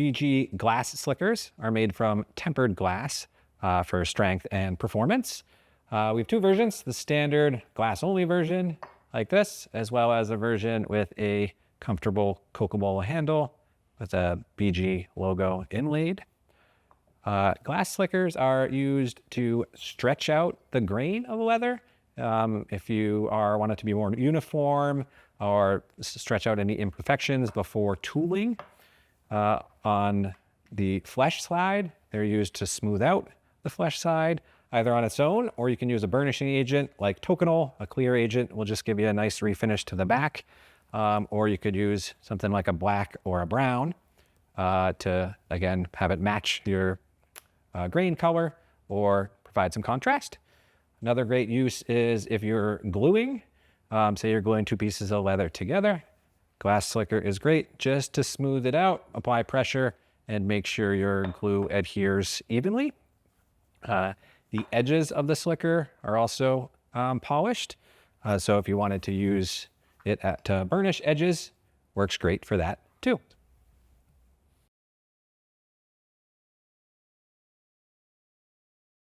BG Glass Slickers are made from tempered glass for strength and performance. We have two versions, the standard glass-only version like this, as well as a version with a comfortable Cocobolo handle with a BG logo inlaid. Glass slickers are used to stretch out the grain of leather. If you want it to be more uniform or stretch out any imperfections before tooling. On the flesh side, they're used to smooth out the flesh side, either on its own, or you can use a burnishing agent like Tokonole. A clear agent will just give you a nice refinish to the back. Or you could use something like a black or a brown to, again, have it match your grain color or provide some contrast. Another great use is if you're gluing, say you're gluing two pieces of leather together. Glass slicker is great just to smooth it out, apply pressure, and make sure your glue adheres evenly. The edges of the slicker are also polished. So if you wanted to use it to burnish edges, works great for that too.